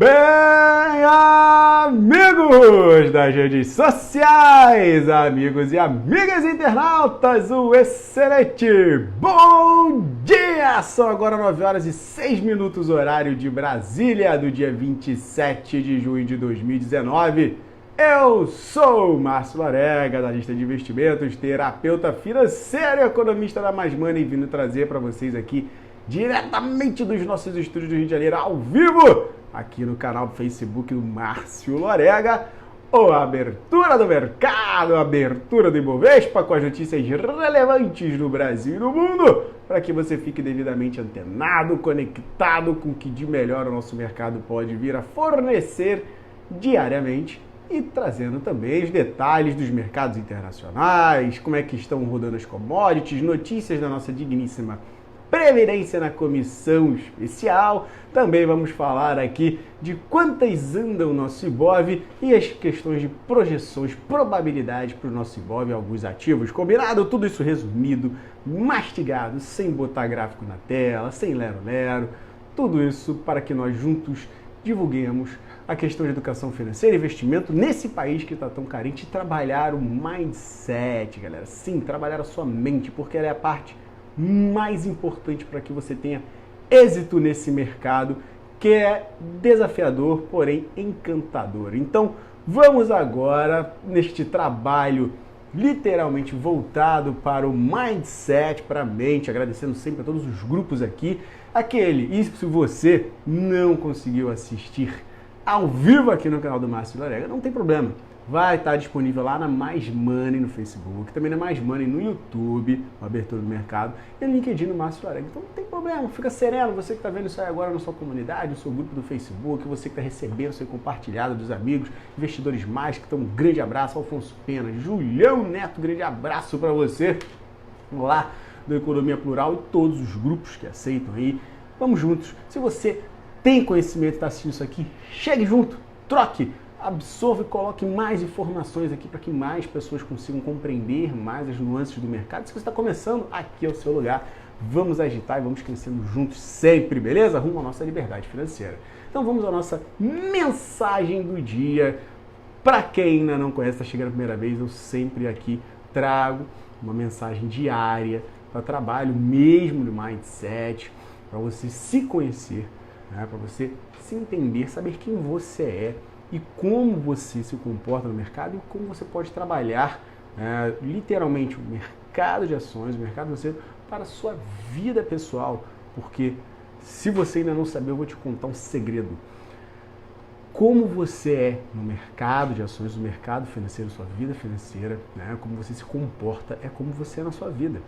Bem, amigos das redes sociais, amigos e amigas internautas, um excelente bom dia! São agora 9 horas e 6 minutos, horário de Brasília, do dia 27 de junho de 2019. Eu sou o Márcio Lorega, analista de investimentos, terapeuta financeiro e economista da Mais Money, vindo trazer para vocês aqui, diretamente dos nossos estúdios do Rio de Janeiro, ao vivo, aqui no canal do Facebook do Márcio Lorega, a abertura do mercado, a abertura do Ibovespa com as notícias relevantes no Brasil e no mundo, para que você fique devidamente antenado, conectado com o que de melhor o nosso mercado pode vir a fornecer diariamente e trazendo também os detalhes dos mercados internacionais, como é que estão rodando as commodities, notícias da nossa digníssima Previdência na comissão especial. Também vamos falar aqui de quantas anda o nosso Ibov e as questões de projeções, probabilidades para o nosso Ibov e alguns ativos. Combinado? Tudo isso resumido, mastigado, sem botar gráfico na tela, sem lero-lero. Tudo isso para que nós juntos divulguemos a questão de educação financeira e investimento nesse país que está tão carente, e trabalhar o mindset, galera. Sim, trabalhar a sua mente, porque ela é a parte mais importante para que você tenha êxito nesse mercado que é desafiador, porém encantador. Então, vamos agora neste trabalho literalmente voltado para o mindset, para a mente, agradecendo sempre a todos os grupos aqui. E se você não conseguiu assistir ao vivo aqui no canal do Márcio Lorega, não tem problema. Vai estar disponível lá na Mais Money no Facebook, também na Mais Money no YouTube, uma abertura do mercado, e no LinkedIn no Márcio Lorega. Então não tem problema, fica sereno, você que está vendo isso aí agora na sua comunidade, no seu grupo do Facebook, você que está recebendo, ser compartilhado dos amigos, investidores mais, que estão um grande abraço, Alfonso Pena, Julião Neto, grande abraço para você, lá do Economia Plural e todos os grupos que aceitam aí. Vamos juntos. Se você tem conhecimento e está assistindo isso aqui, chegue junto, troque, absorva e coloque mais informações aqui para que mais pessoas consigam compreender mais as nuances do mercado. Se você está começando, aqui é o seu lugar. Vamos agitar e vamos crescendo juntos sempre, beleza? Rumo à nossa liberdade financeira. Então vamos à nossa mensagem do dia. Para quem ainda não conhece, está chegando a primeira vez, eu sempre aqui trago uma mensagem diária para trabalho mesmo no mindset, para você se conhecer, né? Para você se entender, saber quem você é e como você se comporta no mercado e como você pode trabalhar literalmente o mercado de ações, o mercado financeiro para a sua vida pessoal. Porque se você ainda não sabe, eu vou te contar um segredo. Como você é no mercado de ações, no mercado financeiro, sua vida financeira, né? Como você se comporta, é como você é na sua vida.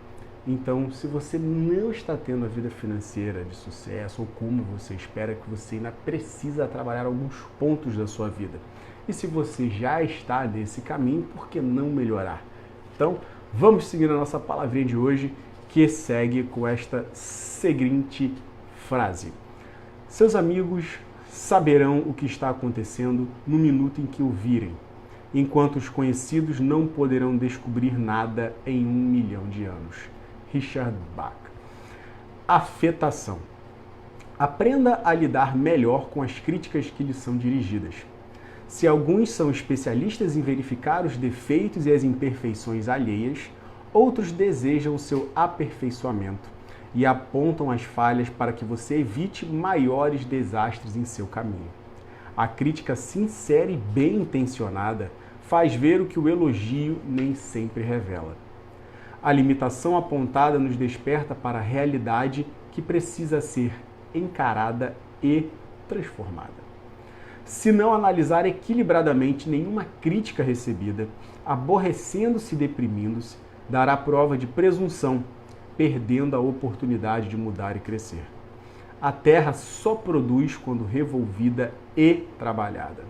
Então, se você não está tendo a vida financeira de sucesso, ou como você espera, que você ainda precisa trabalhar alguns pontos da sua vida. E se você já está nesse caminho, por que não melhorar? Então, vamos seguir a nossa palavrinha de hoje, que segue com esta seguinte frase. Seus amigos saberão o que está acontecendo no minuto em que o virem, enquanto os conhecidos não poderão descobrir nada em 1 milhão de anos. Richard Bach. Afetação. Aprenda a lidar melhor com as críticas que lhe são dirigidas. Se alguns são especialistas em verificar os defeitos e as imperfeições alheias, outros desejam o seu aperfeiçoamento e apontam as falhas para que você evite maiores desastres em seu caminho. A crítica sincera e bem intencionada faz ver o que o elogio nem sempre revela. A limitação apontada nos desperta para a realidade que precisa ser encarada e transformada. Se não analisar equilibradamente nenhuma crítica recebida, aborrecendo-se e deprimindo-se, dará prova de presunção, perdendo a oportunidade de mudar e crescer. A terra só produz quando revolvida e trabalhada.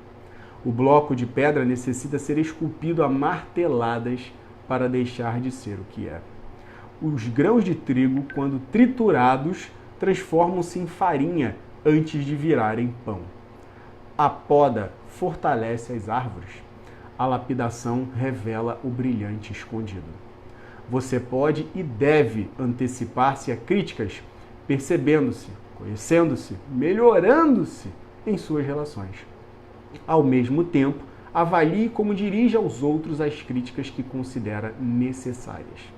O bloco de pedra necessita ser esculpido a marteladas para deixar de ser o que é. Os grãos de trigo, quando triturados, transformam-se em farinha antes de virarem pão. A poda fortalece as árvores. A lapidação revela o brilhante escondido. Você pode e deve antecipar-se a críticas, percebendo-se, conhecendo-se, melhorando-se em suas relações. Ao mesmo tempo, avalie como dirige aos outros as críticas que considera necessárias.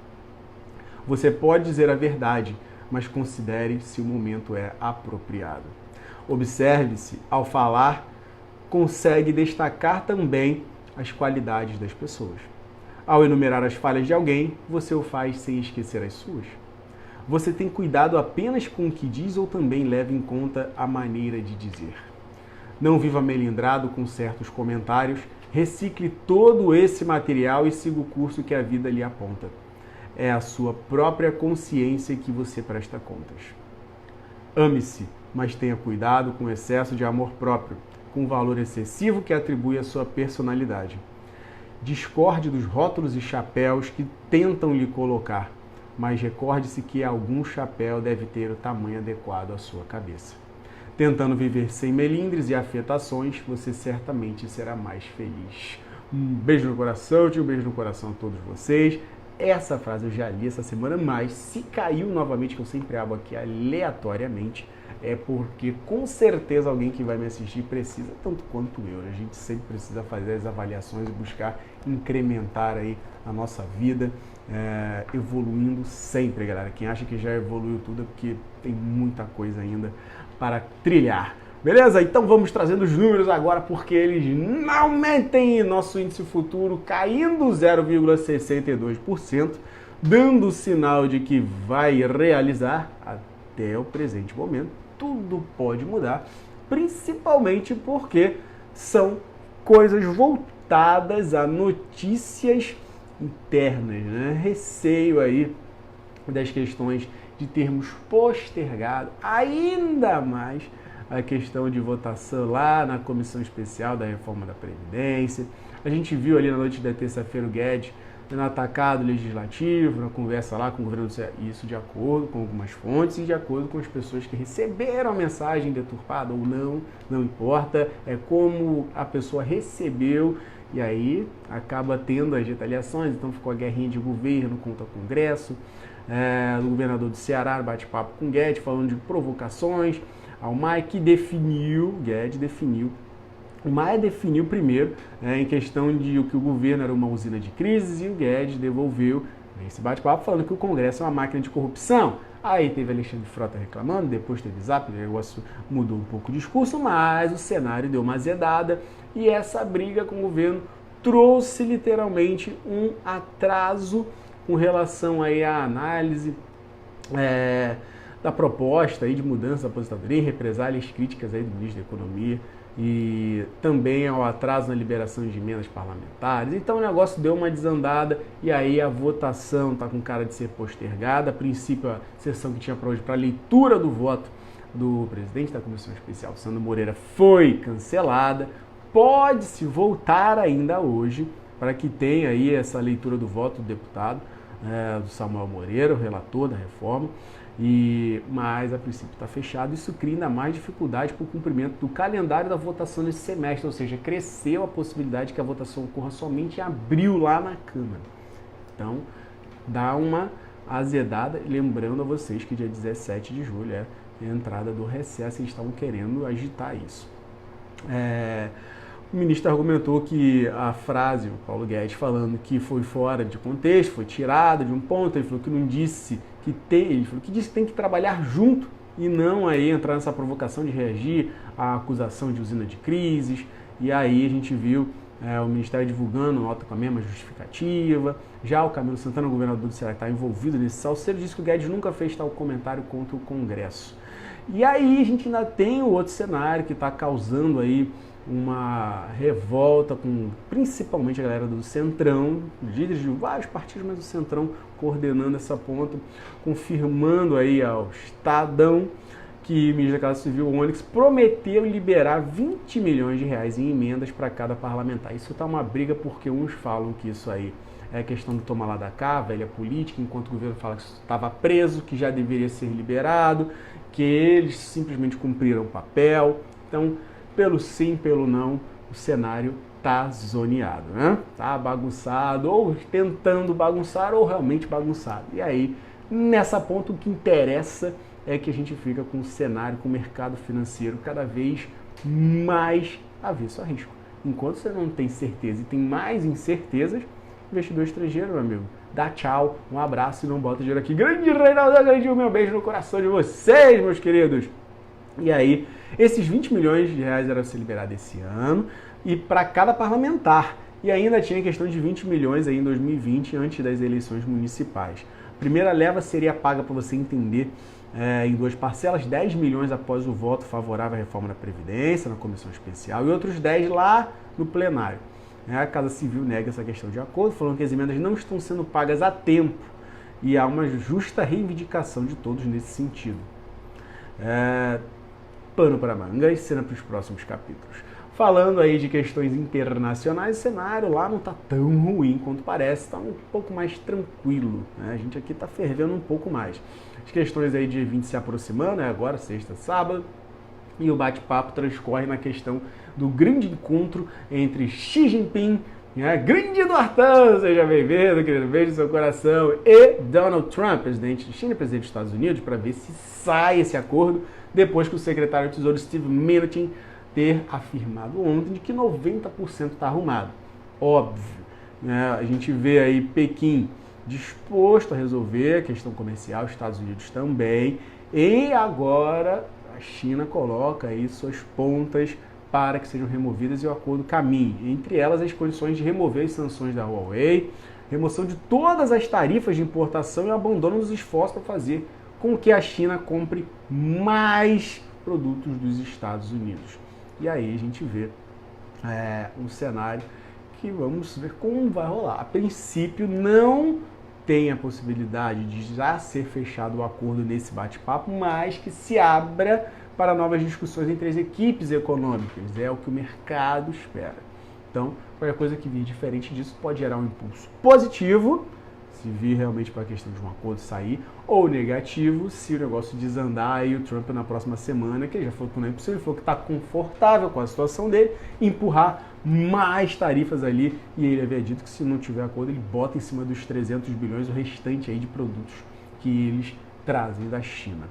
Você pode dizer a verdade, mas considere se o momento é apropriado. Observe-se, ao falar, consegue destacar também as qualidades das pessoas. Ao enumerar as falhas de alguém, você o faz sem esquecer as suas. Você tem cuidado apenas com o que diz ou também leva em conta a maneira de dizer? Não viva melindrado com certos comentários, recicle todo esse material e siga o curso que a vida lhe aponta. É a sua própria consciência que você presta contas. Ame-se, mas tenha cuidado com o excesso de amor próprio, com o valor excessivo que atribui à sua personalidade. Discorde dos rótulos e chapéus que tentam lhe colocar, mas recorde-se que algum chapéu deve ter o tamanho adequado à sua cabeça. Tentando viver sem melindres e afetações, você certamente será mais feliz. Um beijo no coração, um beijo no coração a todos vocês. Essa frase eu já li essa semana, mas se caiu novamente, que eu sempre abro aqui aleatoriamente, é porque com certeza alguém que vai me assistir precisa, tanto quanto eu. A gente sempre precisa fazer as avaliações e buscar incrementar aí a nossa vida, evoluindo sempre, galera. Quem acha que já evoluiu tudo é porque tem muita coisa ainda para trilhar. Beleza? Então vamos trazendo os números agora, porque eles não mentem. Nosso índice futuro caindo 0,62%, dando sinal de que vai realizar até o presente momento. Tudo pode mudar, principalmente porque são coisas voltadas a notícias internas, né? Receio aí das questões de termos postergado ainda mais a questão de votação lá na Comissão Especial da Reforma da Previdência. A gente viu ali na noite da terça-feira o Guedes no atacado legislativo, na conversa lá com o governo do Ceará, isso de acordo com algumas fontes e de acordo com as pessoas que receberam a mensagem deturpada ou não, não importa, é como a pessoa recebeu e aí acaba tendo as retaliações, então ficou a guerrinha de governo contra o Congresso, o governador do Ceará bate-papo com o Guedes falando de provocações, ao Maia que definiu, Guedes definiu, o Maia definiu primeiro em questão de que o governo era uma usina de crises e o Guedes devolveu esse bate-papo falando que o Congresso é uma máquina de corrupção. Aí teve Alexandre Frota reclamando, depois teve Zap, o negócio mudou um pouco o discurso, mas o cenário deu uma azedada e essa briga com o governo trouxe literalmente um atraso com relação aí à análise da proposta aí de mudança da aposentadoria, represálias críticas aí do ministro da Economia e também ao atraso na liberação de emendas parlamentares. Então o negócio deu uma desandada e aí a votação está com cara de ser postergada. A princípio, a sessão que tinha para hoje para leitura do voto do presidente da Comissão Especial, Sandro Moreira, foi cancelada. Pode-se voltar ainda hoje para que tenha aí essa leitura do voto do deputado, do Samuel Moreira, o relator da reforma. Mas a princípio está fechado. Isso cria ainda mais dificuldade para o cumprimento do calendário da votação nesse semestre, ou seja, cresceu a possibilidade que a votação ocorra somente em abril lá na Câmara. Então, dá uma azedada, lembrando a vocês que dia 17 de julho é a entrada do recesso e eles estavam querendo agitar isso. O ministro argumentou que a frase, o Paulo Guedes falando que foi fora de contexto, foi tirada de um ponto, ele falou que não disse que tem, ele falou que disse que tem que trabalhar junto e não aí entrar nessa provocação de reagir à acusação de usina de crises. E aí a gente viu o Ministério divulgando nota com a mesma justificativa. Já o Camilo Santana, o governador do Ceará, que está envolvido nesse salseiro, disse que o Guedes nunca fez tal comentário contra o Congresso. E aí a gente ainda tem o outro cenário que está causando aí uma revolta com principalmente a galera do Centrão, líderes de vários partidos, mas o Centrão coordenando essa ponta, confirmando aí ao Estadão que o ministro da Casa Civil, o Onyx, prometeu liberar 20 milhões de reais em emendas para cada parlamentar. Isso está uma briga porque uns falam que isso aí é questão do toma lá da cá, velha política, enquanto o governo fala que isso estava preso, que já deveria ser liberado, que eles simplesmente cumpriram o papel. Então, pelo sim, pelo não, o cenário tá zoneado, né? Tá bagunçado, ou tentando bagunçar, ou realmente bagunçado. E aí, nessa ponta, o que interessa é que a gente fica com o cenário, com o mercado financeiro cada vez mais avesso a risco. Enquanto você não tem certeza e tem mais incertezas, investidor estrangeiro, meu amigo, dá tchau, um abraço e não bota dinheiro aqui. Grande Reinaldo, grande meu beijo no coração de vocês, meus queridos. E aí, esses 20 milhões de reais eram ser liberados esse ano e para cada parlamentar. E ainda tinha a questão de 20 milhões aí em 2020, antes das eleições municipais. A primeira leva seria paga, para você entender, em 2 parcelas, 10 milhões após o voto favorável à reforma da Previdência, na comissão especial, e outros 10 lá no plenário. A Casa Civil nega essa questão de acordo, falando que as emendas não estão sendo pagas a tempo e há uma justa reivindicação de todos nesse sentido. Pano para manga e cena para os próximos capítulos. Falando aí de questões internacionais, o cenário lá não está tão ruim quanto parece, está um pouco mais tranquilo, né? A gente aqui está fervendo um pouco mais. As questões aí de G20 se aproximando, agora sexta, sábado, e o bate-papo transcorre na questão do grande encontro entre Xi Jinping, grande Eduardão, seja bem-vindo, querido, beijo no seu coração, e Donald Trump, presidente de China e presidente dos Estados Unidos, para ver se sai esse acordo, depois que o secretário de Tesouro Steve Mnuchin ter afirmado ontem de que 90% está arrumado. Óbvio, né? A gente vê aí Pequim disposto a resolver a questão comercial, os Estados Unidos também, e agora a China coloca aí suas pontas para que sejam removidas e o acordo caminhe. Entre elas, as condições de remover as sanções da Huawei, remoção de todas as tarifas de importação e abandono dos esforços para fazer com que a China compre mais produtos dos Estados Unidos. E aí a gente vê um cenário que vamos ver como vai rolar. A princípio não tem a possibilidade de já ser fechado o acordo nesse bate-papo, mas que se abra para novas discussões entre as equipes econômicas. É o que o mercado espera. Então, qualquer coisa que vir diferente disso pode gerar um impulso positivo, se vir realmente para a questão de um acordo sair, ou negativo, se o negócio desandar aí o Trump na próxima semana, que ele já falou que não é possível, ele falou que está confortável com a situação dele, empurrar mais tarifas ali, e ele havia dito que se não tiver acordo, ele bota em cima dos 300 bilhões o restante aí de produtos que eles trazem da China.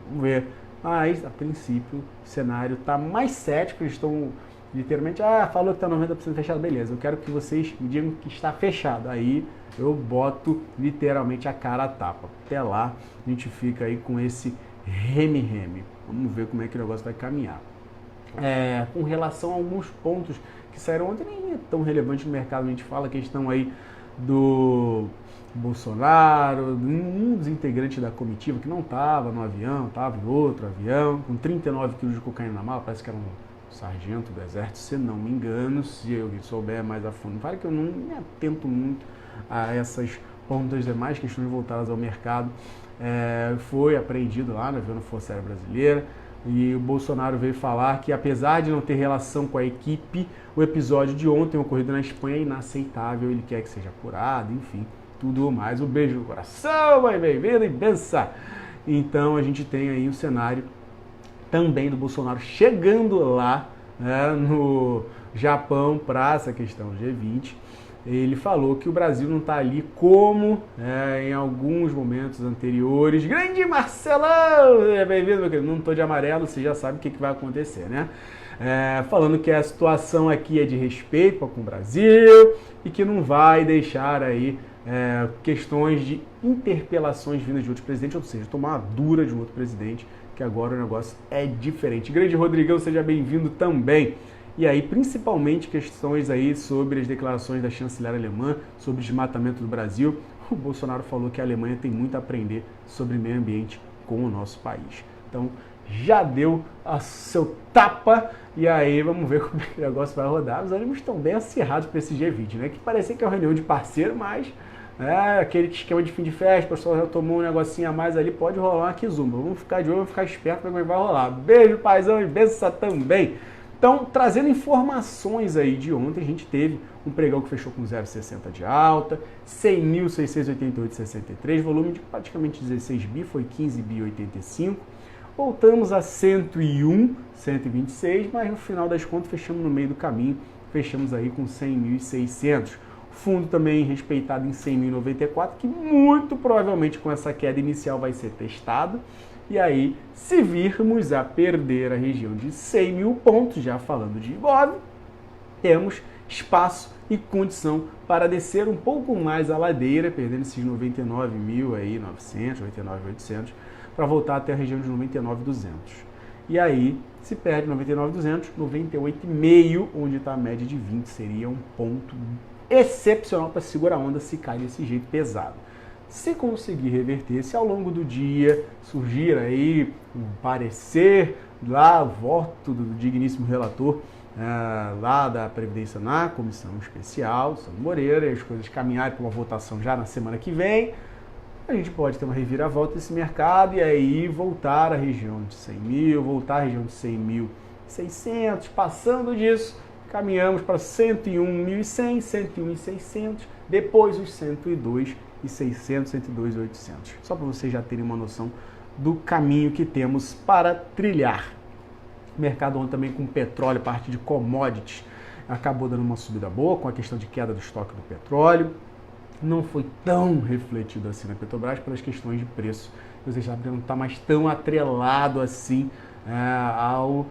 Vamos ver. Mas, a princípio, o cenário está mais cético, eles estão literalmente, falou que está 90% fechado, beleza, eu quero que vocês me digam que está fechado. Aí eu boto literalmente a cara a tapa. Até lá, a gente fica aí com esse reme-reme. Vamos ver como é que o negócio vai caminhar. Com relação a alguns pontos que saíram ontem, nem é tão relevante no mercado, a gente fala a questão aí do Bolsonaro, um dos integrantes da comitiva que não estava no avião, estava em outro avião, com 39 quilos de cocaína na mala, parece que era um sargento do exército, se não me engano, se alguém souber mais a fundo. Claro que eu não me atento muito a essas pontas demais, questões voltadas ao mercado. Foi apreendido lá no avião da Força Aérea Brasileira, e o Bolsonaro veio falar que, apesar de não ter relação com a equipe, o episódio de ontem ocorrido na Espanha é inaceitável, ele quer que seja apurado, enfim, tudo mais. Um beijo no coração, bem-vindo e benção! Então a gente tem aí um cenário também do Bolsonaro chegando lá, no Japão para essa questão do G20. Ele falou que o Brasil não está ali como em alguns momentos anteriores. Grande Marcelão! Bem-vindo, meu querido. Não estou de amarelo, você já sabe o que vai acontecer, né? Falando que a situação aqui é de respeito com o Brasil e que não vai deixar aí questões de interpelações vindas de outro presidente, ou seja, tomar uma dura de um outro presidente, que agora o negócio é diferente. Grande Rodrigão, seja bem-vindo também. E aí, principalmente, questões aí sobre as declarações da chanceler alemã sobre o desmatamento do Brasil. O Bolsonaro falou que a Alemanha tem muito a aprender sobre meio ambiente com o nosso país. Então, já deu a seu tapa, e aí vamos ver como é que o negócio vai rodar. Os ânimos estão bem acirrados para esse G20, né? Que parecia que é uma reunião de parceiro, mas aquele esquema de fim de festa, o pessoal já tomou um negocinho a mais ali, pode rolar uma kizumba. Vamos ficar de olho, vamos ficar esperto para como é que vai rolar. Beijo, paizão, e benção também. Então, trazendo informações aí de ontem, a gente teve um pregão que fechou com 0,60 de alta, 100.688,63, volume de praticamente 16 bi, foi 15 bi 85. Voltamos a 101, 126, mas no final das contas fechamos no meio do caminho, fechamos aí com 100.600. Fundo também respeitado em 100.094, que muito provavelmente com essa queda inicial vai ser testado. E aí, se virmos a perder a região de 100 mil pontos, já falando de Ibov, temos espaço e condição para descer um pouco mais a ladeira, perdendo esses 99.900 aí, 99.800, para voltar até a região de 99.200. E aí, se perde 99.200, 98,5, onde está a média de 20, seria um ponto excepcional para segurar a onda se cair desse jeito pesado. Se conseguir reverter, se ao longo do dia surgir aí um parecer lá, voto do digníssimo relator lá da Previdência na Comissão Especial, Sandro Moreira, e as coisas caminharem para uma votação já na semana que vem, a gente pode ter uma reviravolta desse mercado e aí voltar à região de 100 mil, voltar à região de 100.600, passando disso, caminhamos para 101.100, 101.600, depois os 102.600, 102.800. Só para vocês já terem uma noção do caminho que temos para trilhar. O mercado ontem também com petróleo, parte de commodities, acabou dando uma subida boa com a questão de queda do estoque do petróleo. Não foi tão refletido assim na Petrobras pelas questões de preço. Você já não está mais tão atrelado assim ao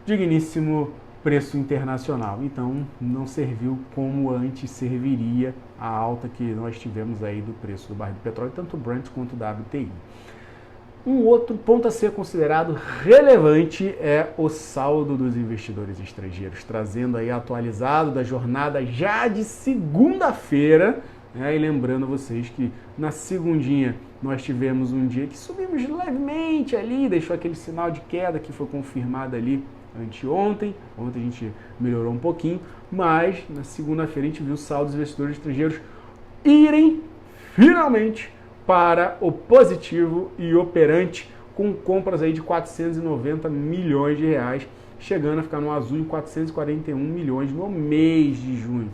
digníssimo preço internacional. Então, não serviu como antes serviria a alta que nós tivemos aí do preço do barril de petróleo, tanto o Brent quanto o WTI. Um outro ponto a ser considerado relevante é o saldo dos investidores estrangeiros, trazendo aí atualizado da jornada já de segunda-feira, e lembrando vocês que na segundinha nós tivemos um dia que subimos levemente ali, deixou aquele sinal de queda que foi confirmado ali anteontem. Ontem a gente melhorou um pouquinho, mas na segunda-feira a gente viu o saldo dos investidores estrangeiros irem finalmente para o positivo e operante, com compras aí de 490 milhões de reais, chegando a ficar no azul em 441 milhões no mês de junho.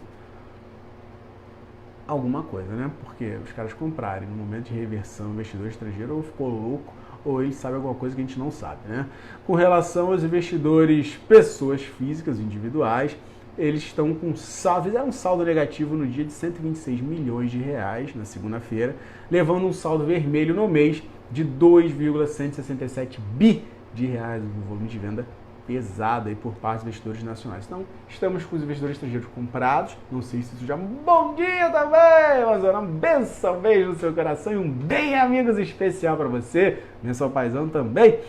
Alguma coisa, né? Porque os caras comprarem no momento de reversão, o investidor estrangeiro ou ficou louco, ou ele sabe alguma coisa que a gente não sabe, né? Com relação aos investidores, pessoas físicas, individuais, eles estão com saldo, fizeram um saldo negativo no dia de 126 milhões de reais na segunda-feira, levando um saldo vermelho no mês de 2,167 bi de reais, um volume de venda pesado aí por parte dos investidores nacionais. Então, estamos com os investidores estrangeiros comprados. Não sei se isso já é um bom dia também, mas uma benção, um beijo no seu coração e um bem amigos especial para você, menção paizão também.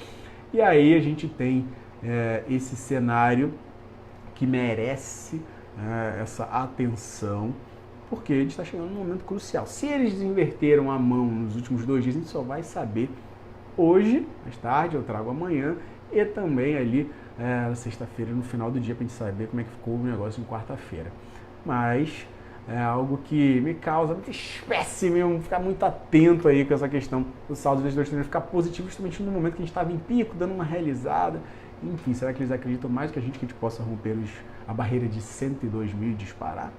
E aí a gente tem esse cenário que merece essa atenção, porque a gente está chegando num momento crucial. Se eles inverteram a mão nos últimos 2 dias, a gente só vai saber hoje, mais tarde, eu trago amanhã, e também ali na sexta-feira, no final do dia, para a gente saber como é que ficou o negócio em quarta-feira. Mas é algo que me causa muita espécie mesmo, ficar muito atento aí com essa questão do saldo dos investidores, ficar positivo justamente no momento que a gente estava em pico, dando uma realizada. Enfim, será que eles acreditam mais que a gente possa romper a barreira de 102 mil e disparar?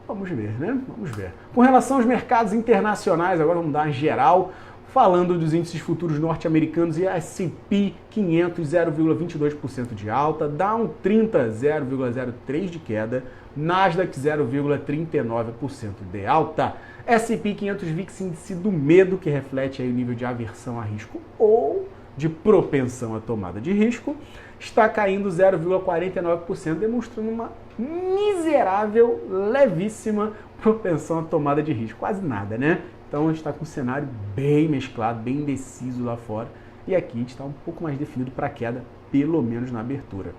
Vamos ver, né? Vamos ver. Com relação aos mercados internacionais, agora vamos dar uma geral, falando dos índices futuros norte-americanos, e S&P 500, 0,22% de alta, Dow 30, 0,03% de queda, Nasdaq 0,39% de alta, S&P 500 VIX, índice do medo, que reflete aí o nível de aversão a risco ou de propensão à tomada de risco, está caindo 0,49%, demonstrando uma miserável, levíssima propensão à tomada de risco. Quase nada, né? Então a gente está com um cenário bem mesclado, bem indeciso lá fora. E aqui a gente está um pouco mais definido para queda, pelo menos na abertura.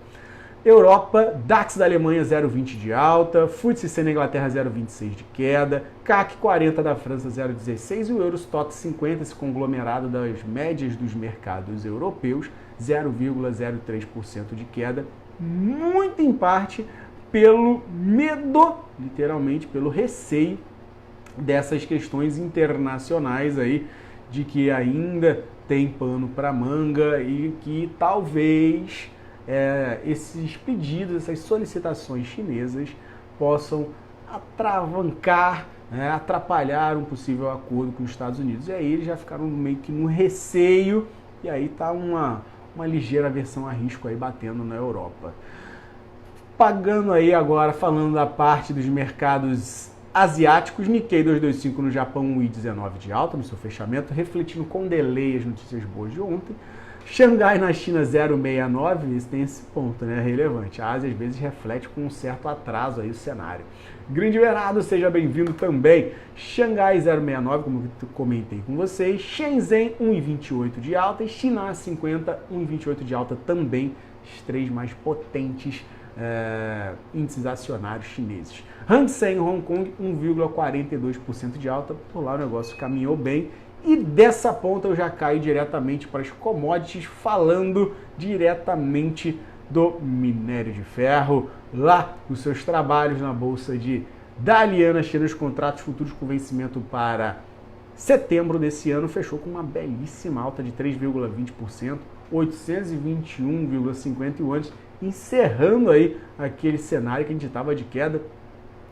Europa, DAX da Alemanha 0,20 de alta, FTSE 100 na Inglaterra 0,26 de queda, CAC 40 da França 0,16 e o Eurostoxx 50, esse conglomerado das médias dos mercados europeus, 0,03% de queda, muito em parte pelo medo, literalmente pelo receio dessas questões internacionais aí, de que ainda tem pano para manga e que talvez esses pedidos, essas solicitações chinesas possam atravancar, atrapalhar um possível acordo com os Estados Unidos. E aí eles já ficaram meio que no receio, e aí está uma ligeira aversão a risco aí batendo na Europa. Pagando aí agora, falando da parte dos mercados asiáticos, Nikkei 225 no Japão 1,19 de alta no seu fechamento, refletindo com delay as notícias boas de ontem. Xangai na China 0,69, isso tem esse ponto, né, relevante. A Ásia às vezes reflete com um certo atraso aí o cenário. Grande Bernardo, seja bem-vindo também. Xangai 0,69, como eu comentei com vocês. Shenzhen 1,28 de alta e China 50, 1,28 de alta também, os três mais potentes índices acionários chineses. Hang Seng Hong Kong 1,42% de alta, por lá o negócio caminhou bem. E dessa ponta eu já caio diretamente para as commodities, falando diretamente do minério de ferro. Lá, os seus trabalhos na bolsa de Dalian, China, os contratos futuros com vencimento para setembro desse ano, fechou com uma belíssima alta de 3,20%, 821,51, encerrando aí aquele cenário que a gente estava de queda,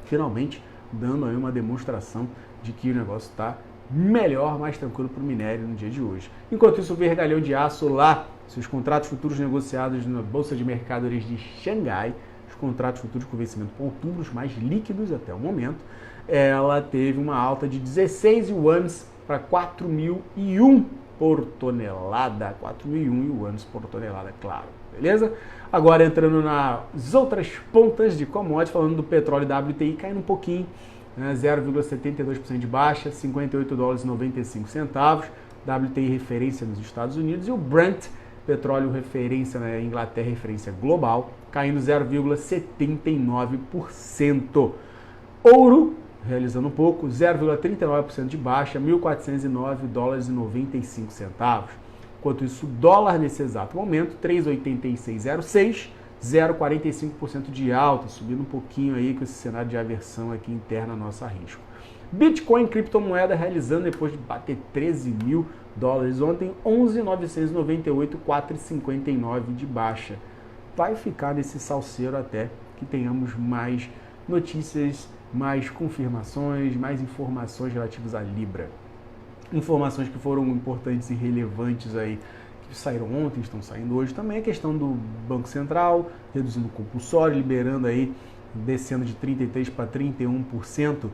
finalmente dando aí uma demonstração de que o negócio está melhor, mais tranquilo para o minério no dia de hoje. Enquanto isso, o vergalhão de aço lá, seus contratos futuros negociados na Bolsa de Mercadorias de Xangai, os contratos futuros com vencimento por outubro, os mais líquidos até o momento, ela teve uma alta de 16 yuans para 4.001 por tonelada, 4.001 yuans por tonelada, claro, beleza? Agora entrando nas outras pontas de commodities, falando do petróleo WTI caindo um pouquinho, 0,72% de baixa, 58 dólares e 95 centavos, WTI referência nos Estados Unidos, e o Brent, petróleo referência na Inglaterra, referência global, caindo 0,79%. Ouro, realizando um pouco, 0,39% de baixa, 1.409 dólares e 95 centavos. Enquanto isso, o dólar nesse exato momento, 3,8606, 0,45% de alta, subindo um pouquinho aí com esse cenário de aversão aqui interna à nossa risco. Bitcoin, criptomoeda, realizando depois de bater 13 mil dólares ontem, 11.998, 4,59 de baixa. Vai ficar nesse salseiro até que tenhamos mais notícias, mais confirmações, mais informações relativas à Libra. Informações que foram importantes e relevantes aí, que saíram ontem, estão saindo hoje também, a questão do Banco Central, reduzindo o compulsório, liberando aí, descendo de 33% para 31%,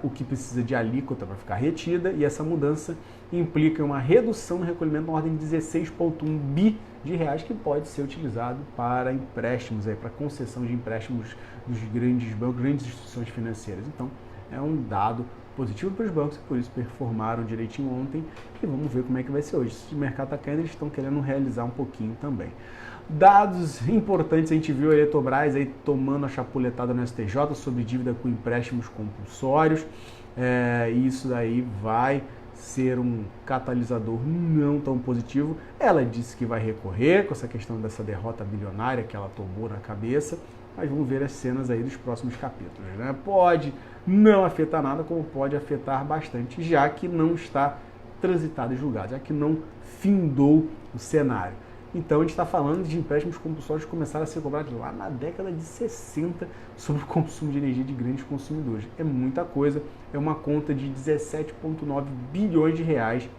o que precisa de alíquota para ficar retida, e essa mudança implica uma redução no recolhimento na ordem de 16,1 bi de reais, que pode ser utilizado para empréstimos, para concessão de empréstimos dos grandes bancos, grandes instituições financeiras. Então, é um dado positivo para os bancos, por isso performaram direitinho ontem, e vamos ver como é que vai ser hoje. Se o mercado está caindo, eles estão querendo realizar um pouquinho também. Dados importantes, a gente viu a Eletrobras aí tomando a chapuletada no STJ sobre dívida com empréstimos compulsórios, e isso daí vai ser um catalisador não tão positivo. Ela disse que vai recorrer com essa questão dessa derrota bilionária que ela tomou na cabeça, mas vamos ver as cenas aí dos próximos capítulos, né? Pode não afetar nada, como pode afetar bastante, já que não está transitado e julgado, já que não findou o cenário. Então a gente está falando de empréstimos compulsórios que começaram a ser cobrados lá na década de 60 sobre o consumo de energia de grandes consumidores. É muita coisa, é uma conta de 17,9 bilhões de reais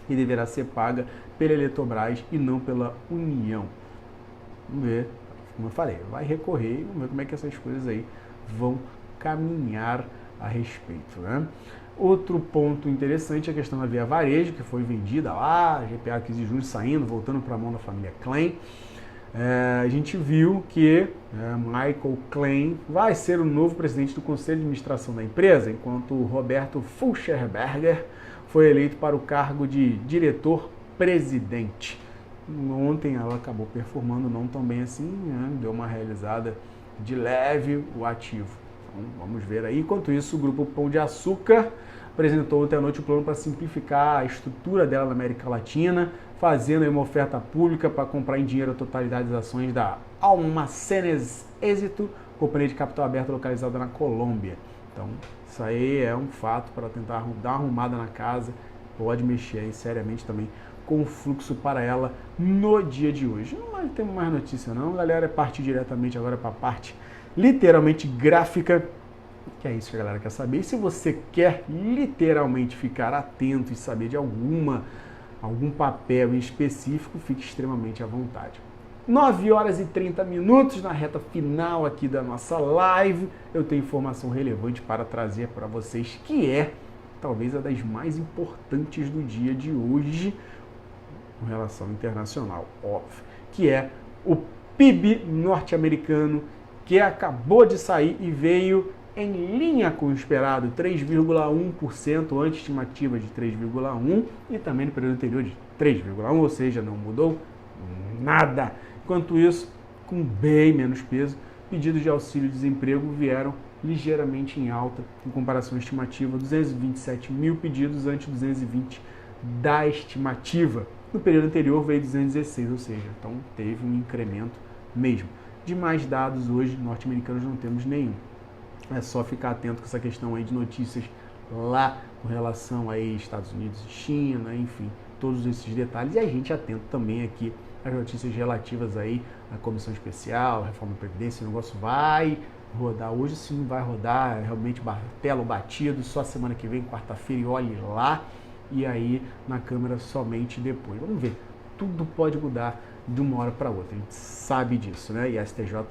que deverá ser paga pela Eletrobras e não pela União. Vamos ver, como eu falei, vai recorrer e vamos ver como é que essas coisas aí vão caminhar a respeito, né? Outro ponto interessante é a questão da Via Varejo, que foi vendida lá, GPA 15 de junho saindo, voltando para a mão da família Klein. A gente viu que Michael Klein vai ser o novo presidente do Conselho de Administração da empresa, enquanto Roberto Fulcherberger foi eleito para o cargo de diretor-presidente. Ontem ela acabou performando não tão bem assim, né? Deu uma realizada de leve o ativo. Então, vamos ver aí. Enquanto isso, o Grupo Pão de Açúcar apresentou ontem à noite o plano para simplificar a estrutura dela na América Latina, fazendo aí uma oferta pública para comprar em dinheiro a totalidade das ações da Almacenes Êxito, companhia de capital aberto localizada na Colômbia. Então, isso aí é um fato para tentar dar uma arrumada na casa, pode mexer aí seriamente também com o fluxo para ela no dia de hoje. Não temos mais notícia não, galera, é partir diretamente agora para a parte literalmente gráfica, que é isso que a galera quer saber. E se você quer literalmente ficar atento e saber de algum papel em específico, fique extremamente à vontade. 9 horas e 30 minutos na reta final aqui da nossa live. Eu tenho informação relevante para trazer para vocês, que é talvez a das mais importantes do dia de hoje, com relação internacional, óbvio, que é o PIB norte-americano, que acabou de sair e veio em linha com o esperado, 3,1%, antes estimativa de 3,1%, e também no período anterior de 3,1%, ou seja, não mudou nada. Enquanto isso, com bem menos peso, pedidos de auxílio-desemprego vieram ligeiramente em alta, em comparação à estimativa, 227 mil pedidos ante 220 da estimativa. No período anterior veio 216, ou seja, então teve um incremento mesmo. De mais dados hoje, norte-americanos não temos nenhum. É só ficar atento com essa questão aí de notícias lá com relação aí Estados Unidos e China, enfim, todos esses detalhes. E a gente atento também aqui às notícias relativas aí à comissão especial, reforma da Previdência. O negócio vai rodar hoje, se não vai rodar, realmente martelo batido, só semana que vem, quarta-feira, e olhe lá, e aí na Câmara somente depois. Vamos ver, tudo pode mudar de uma hora para outra, a gente sabe disso, né? E a STJ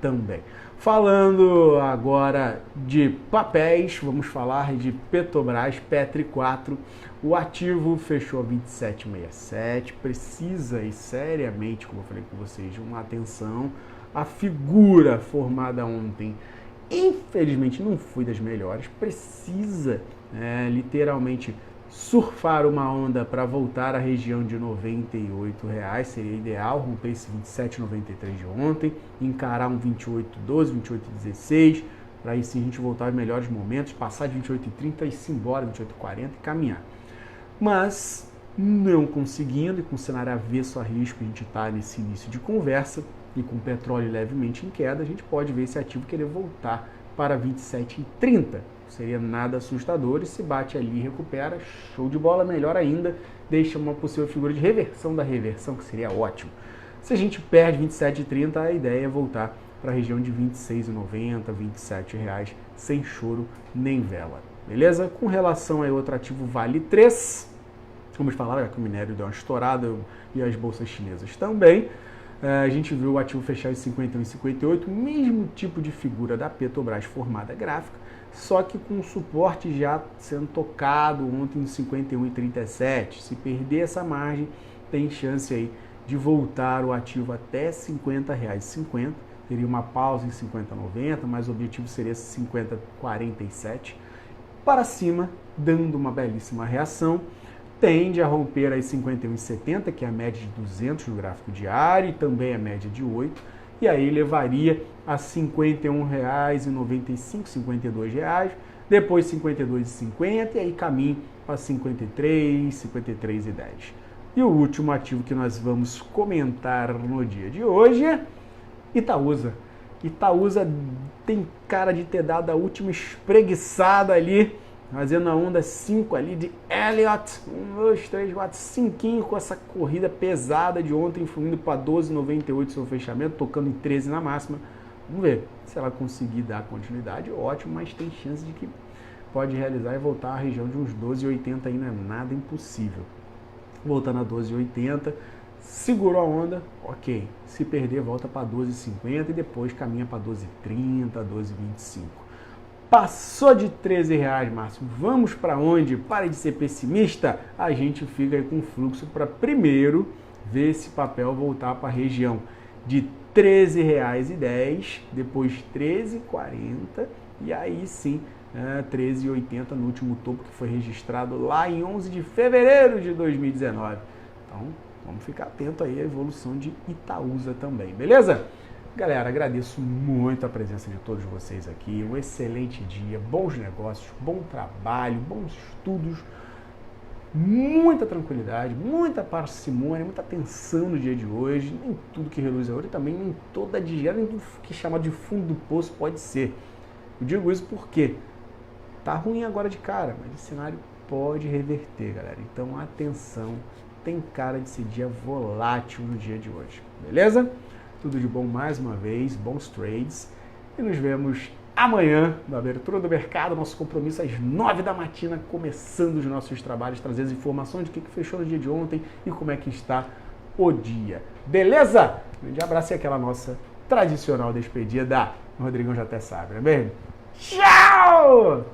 também. Falando agora de papéis, vamos falar de Petrobras, Petri 4. O ativo fechou a 27,67, precisa e seriamente, como eu falei com vocês, de uma atenção. A figura formada ontem, infelizmente, não foi das melhores, precisa literalmente surfar uma onda para voltar à região de R$ 98, seria ideal, romper esse 27,93 de ontem, encarar um 28,12, 28,16, para aí sim a gente voltar aos melhores momentos, passar de 28,30 e se embora, 28,40 e caminhar. Mas, não conseguindo, e com o cenário avesso a risco, a gente está nesse início de conversa, e com o petróleo levemente em queda, a gente pode ver esse ativo querer voltar para 27,30. Seria nada assustador, e se bate ali e recupera, show de bola, melhor ainda, deixa uma possível figura de reversão da reversão, que seria ótimo. Se a gente perde 27,30, a ideia é voltar para a região de R$ 26,90, R$ 27, sem choro nem vela. Beleza? Com relação a outro ativo Vale 3, vamos falar que o minério deu uma estourada e as bolsas chinesas também. A gente viu o ativo fechar em 51,58, mesmo tipo de figura da Petrobras formada gráfica, só que com o suporte já sendo tocado ontem em 51,37. Se perder essa margem, tem chance aí de voltar o ativo até R$ 50,50. Teria uma pausa em 50,90, mas o objetivo seria 50,47. Para cima, dando uma belíssima reação. Tende a romper aí 51,70, que é a média de 200 no gráfico diário, e também a média de 8, e aí levaria a R$ 51,95, R$ 52, depois R$ 52,50, e aí caminho para 53, 53,10. E o último ativo que nós vamos comentar no dia de hoje é Itaúsa. Itaúsa tem cara de ter dado a última espreguiçada ali, fazendo a onda 5 ali de Elliott, 1, 2, 3, 4, 5 com essa corrida pesada de ontem, fluindo para 12,98 seu fechamento, tocando em 13 na máxima. Vamos ver se ela conseguir dar continuidade, ótimo, mas tem chance de que pode realizar e voltar à região de uns 12,80 aí, não é nada impossível. Voltando a 12,80, segurou a onda, ok. Se perder, volta para 12,50 e depois caminha para 12,30, 12,25. Passou de R$13, Márcio. Vamos para onde? Para de ser pessimista. A gente fica aí com fluxo para primeiro ver esse papel voltar para a região de R$13,10, depois R$13,40 e aí sim R$13,80 no último topo que foi registrado lá em 11 de fevereiro de 2019. Então, vamos ficar atento aí à evolução de Itaúsa também, beleza? Galera, agradeço muito a presença de todos vocês aqui, um excelente dia, bons negócios, bom trabalho, bons estudos, muita tranquilidade, muita parcimônia, muita atenção no dia de hoje, nem tudo que reluz é ouro e também nem toda digera, nem tudo que chama de fundo do poço pode ser. Eu digo isso porque tá ruim agora de cara, mas o cenário pode reverter, galera, então atenção, tem cara de ser dia volátil no dia de hoje, beleza? Tudo de bom mais uma vez, bons trades. E nos vemos amanhã na abertura do mercado, nosso compromisso às 9 da matina, começando os nossos trabalhos, trazendo as informações de o que fechou no dia de ontem e como é que está o dia. Beleza? Um grande abraço e aquela nossa tradicional despedida. O Rodrigão já até sabe, não é mesmo? Tchau!